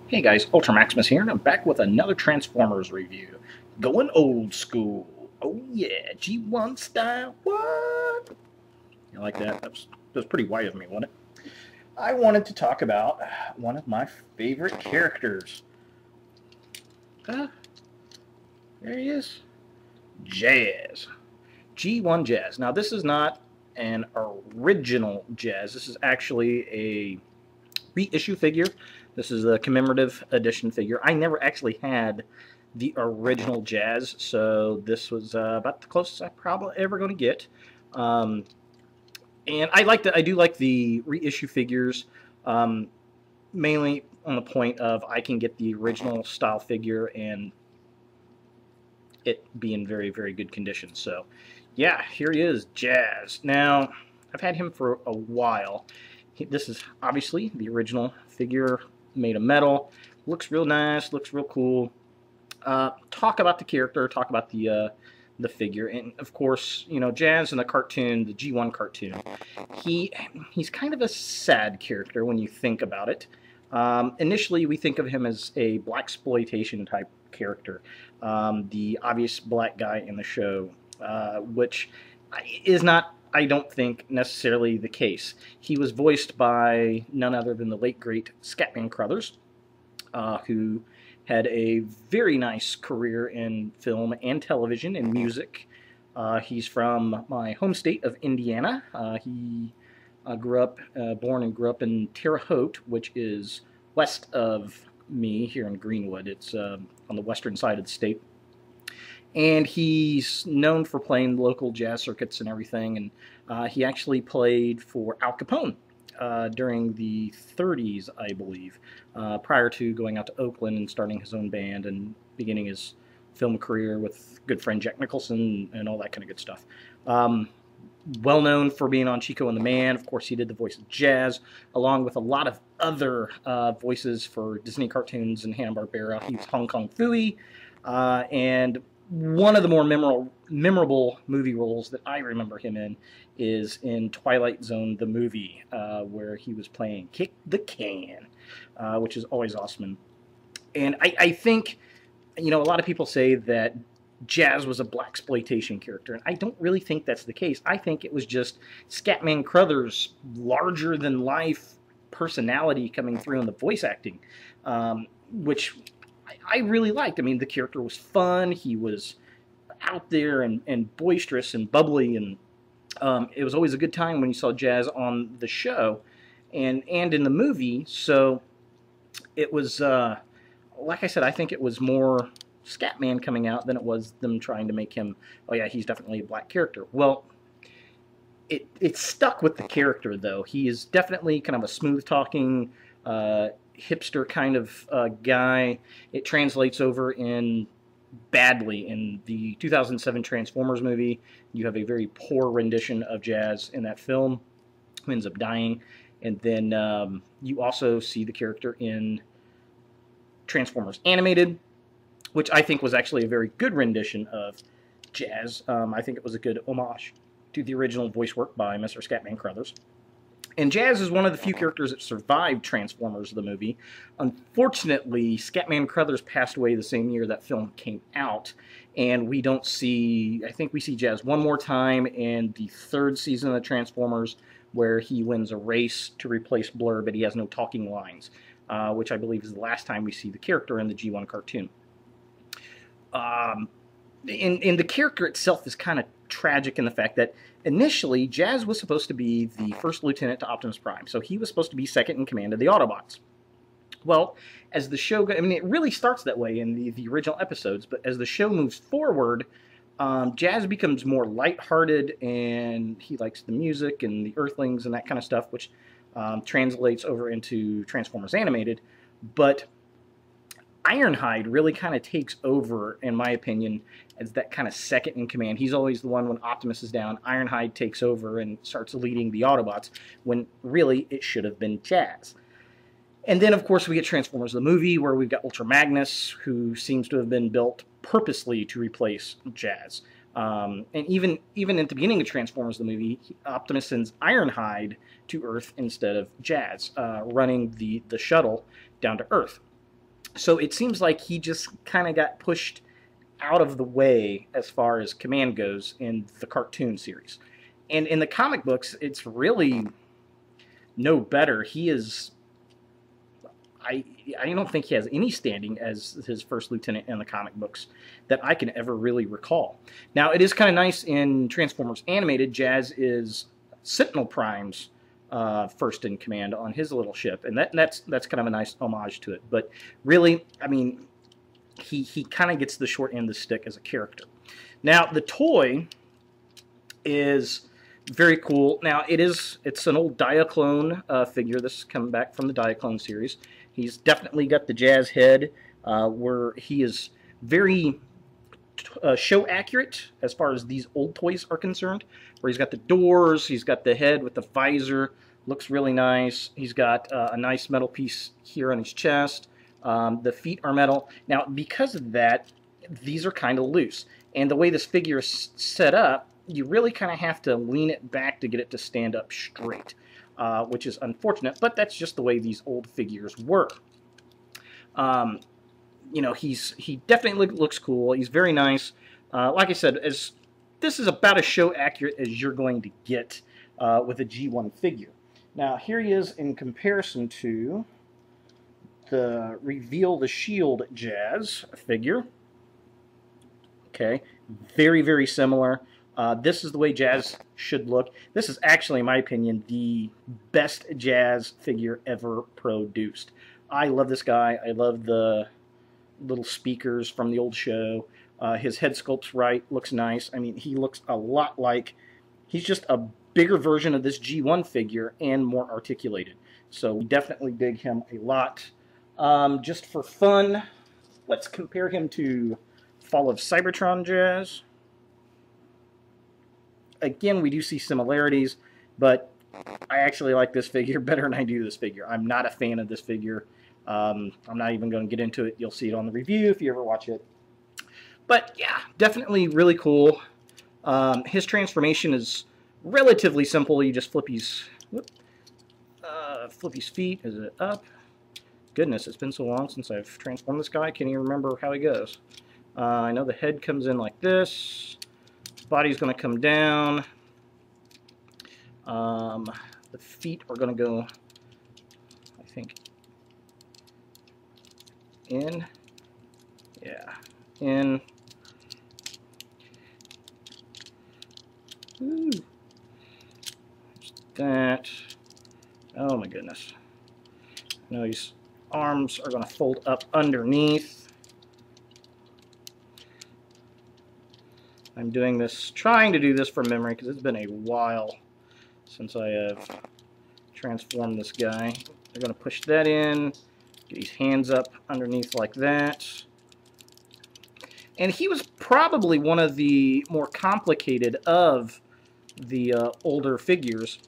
Hey guys, Ultra Maximus here, and I'm back with another Transformers review. Going old school. Oh yeah, G1 style. What? You like that? That was pretty white of me, wasn't it? I wanted to talk about one of my favorite characters. Uh, there he is. Jazz. G1 Jazz. Now this is not an original Jazz. This is actually a reissue figure. This is a commemorative edition figure. I never actually had the original Jazz, so this was about the closest I'm probably ever going to get. And I do like the reissue figures, mainly on the point of I can get the original style figure and it be in very, very good condition. So, yeah, here he is, Jazz. Now, I've had him for a while. This is obviously the original figure made of metal. Looks real nice, looks real cool. Talk about the character, talk about the figure, and of course, you know, Jazz in the cartoon, the G1 cartoon, he's kind of a sad character when you think about it. Initially, we think of him as a blaxploitation type character, the obvious black guy in the show, which is not, I don't think, necessarily the case. He was voiced by none other than the late, great Scatman Crothers, who had a very nice career in film and television and music. He's from my home state of Indiana. He born and grew up in Terre Haute, which is west of me here in Greenwood. It's on the western side of the state. And he's known for playing local jazz circuits and everything. And he actually played for Al Capone during the 30s, I believe, prior to going out to Oakland and starting his own band and beginning his film career with good friend Jack Nicholson and all that kind of good stuff. Well known for being on Chico and the Man. Of course, he did the voice of Jazz, along with a lot of other voices for Disney cartoons and Hanna-Barbera. He was Hong Kong Phooey, and one of the more memorable movie roles that I remember him in is in Twilight Zone, the movie, where he was playing Kick the Can, which is always awesome. And I think, you know, a lot of people say that Jazz was a blaxploitation character, and I don't really think that's the case. I think it was just Scatman Crothers' larger-than-life personality coming through in the voice acting, which I really liked. I mean, the character was fun. He was out there and boisterous and bubbly, and it was always a good time when you saw Jazz on the show and in the movie. So it was, like I said, I think it was more Scatman coming out than it was them trying to make him, oh yeah, he's definitely a black character. Well, it stuck with the character, though. He is definitely kind of a smooth-talking, hipster kind of guy. It translates over in badly in the 2007 Transformers movie. You have a very poor rendition of Jazz in that film, who ends up dying. And then you also see the character in Transformers Animated, which I think was actually a very good rendition of Jazz. I think it was a good homage to the original voice work by Mr. Scatman Crothers. And Jazz is one of the few characters that survived Transformers, the movie. Unfortunately, Scatman Crothers passed away the same year that film came out, and we don't see, I think we see Jazz one more time in the third season of the Transformers, where he wins a race to replace Blur, but he has no talking lines, which I believe is the last time we see the character in the G1 cartoon. And the character itself is kind of tragic in the fact that initially Jazz was supposed to be the first lieutenant to Optimus Prime, so he was supposed to be second in command of the Autobots. Well, as the show goes, I mean, it really starts that way in the original episodes, but as the show moves forward, Jazz becomes more lighthearted, and he likes the music and the Earthlings and that kind of stuff, which translates over into Transformers Animated, but Ironhide really kind of takes over, in my opinion, as that kind of second in command. He's always the one when Optimus is down. Ironhide takes over and starts leading the Autobots, when really it should have been Jazz. And then, of course, we get Transformers the movie, where we've got Ultra Magnus, who seems to have been built purposely to replace Jazz. And even at the beginning of Transformers the movie, Optimus sends Ironhide to Earth instead of Jazz, running the shuttle down to Earth. So it seems like he just kind of got pushed out of the way as far as Command goes in the cartoon series. And in the comic books, it's really no better. He is, I don't think he has any standing as his first lieutenant in the comic books that I can ever really recall. Now, it is kind of nice in Transformers Animated, Jazz is Sentinel Prime's first in command on his little ship, and that's kind of a nice homage to it. But really, I mean, he kind of gets the short end of the stick as a character. Now, the toy is very cool. Now, it's an old Diaclone figure. This is coming back from the Diaclone series. He's definitely got the Jazz head, where he is very show accurate as far as these old toys are concerned, where he's got the doors, he's got the head with the visor, looks really nice. He's got a nice metal piece here on his chest. The feet are metal. Now, because of that, these are kind of loose. And the way this figure is set up, you really kind of have to lean it back to get it to stand up straight, which is unfortunate, but that's just the way these old figures were. You know, he definitely looks cool. He's very nice. Like I said, this is about as show accurate as you're going to get with a G1 figure. Now, here he is in comparison to the Reveal the Shield Jazz figure. Okay, very, very similar. This is the way Jazz should look. This is actually, in my opinion, the best Jazz figure ever produced. I love this guy. I love the little speakers from the old show. His head sculpt's right, looks nice. I mean, he looks a lot like, he's just a bigger version of this G1 figure and more articulated. So we definitely dig him a lot. Just for fun, let's compare him to Fall of Cybertron Jazz. Again, we do see similarities, but I actually like this figure better than I do this figure. I'm not a fan of this figure. I'm not even going to get into it. You'll see it on the review if you ever watch it. But yeah, definitely really cool. His transformation is relatively simple. You just flip his feet. Is it up? Goodness, it's been so long since I've transformed this guy. I can't even remember how he goes. I know the head comes in like this. Body's going to come down. The feet are going to go, I think, in. Yeah, in. Ooh. That. Oh my goodness. Now these arms are going to fold up underneath. I'm doing this, trying to do this from memory because it's been a while since I have transformed this guy. They're going to push that in, get his hands up underneath like that. And he was probably one of the more complicated of the older figures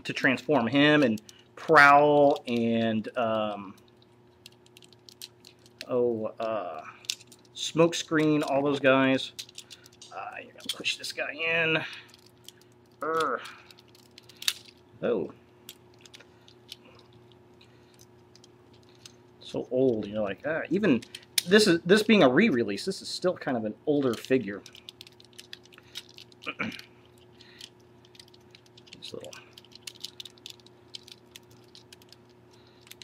to transform. Him and Prowl and Smokescreen, all those guys. You're going to push this guy in. Oh. So old. You're like, even this being a re-release, this is still kind of an older figure. These little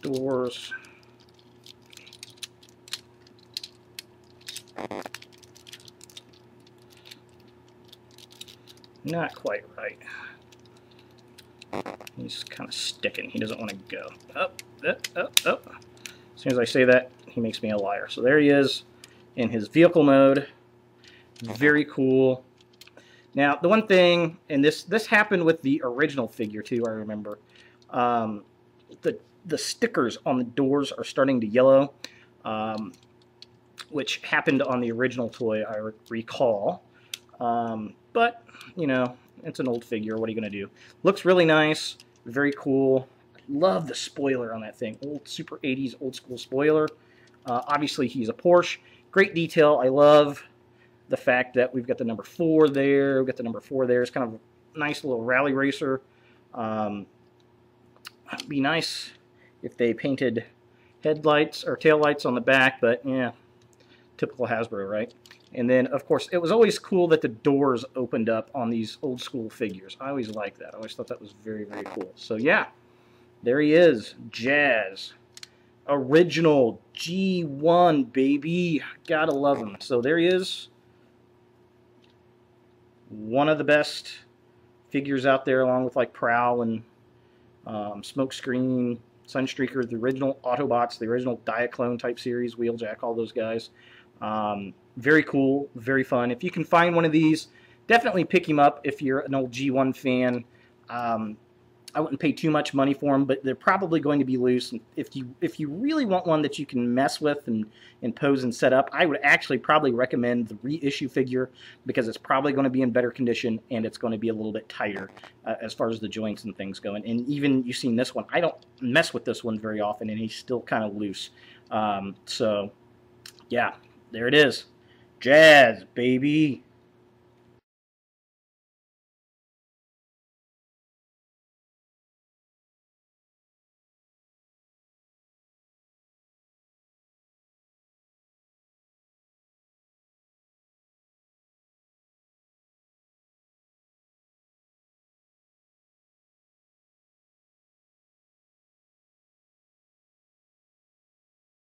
doors. Not quite right. He's kind of sticking. He doesn't want to go. Up, up, up, up. As soon as I say that, he makes me a liar. So there he is in his vehicle mode. Very cool. Now, the one thing, and this happened with the original figure too, I remember. The stickers on the doors are starting to yellow, which happened on the original toy, I recall. But, you know, it's an old figure. What are you going to do? Looks really nice. Very cool. Love the spoiler on that thing. Old Super 80s old school spoiler. Obviously, he's a Porsche. Great detail. I love the fact that we've got the number 4 there. We've got the number 4 there. It's kind of a nice little rally racer. It'd be nice if they painted headlights or tail lights on the back, but yeah, typical Hasbro, right? And then, of course, it was always cool that the doors opened up on these old school figures. I always liked that. I always thought that was very, very cool. So yeah, there he is, Jazz. Original G1, baby. Gotta love him. So there he is. One of the best figures out there, along with like Prowl and Smokescreen, Sunstreaker, the original Autobots, the original Diaclone type series, Wheeljack, all those guys. Very cool, very fun. If you can find one of these, definitely pick him up if you're an old G1 fan. I wouldn't pay too much money for them, but they're probably going to be loose. And if you really want one that you can mess with and pose and set up, I would actually probably recommend the reissue figure, because it's probably going to be in better condition and it's going to be a little bit tighter as far as the joints and things go. And even you've seen this one. I don't mess with this one very often, and he's still kind of loose. So yeah, there it is. Jazz, baby.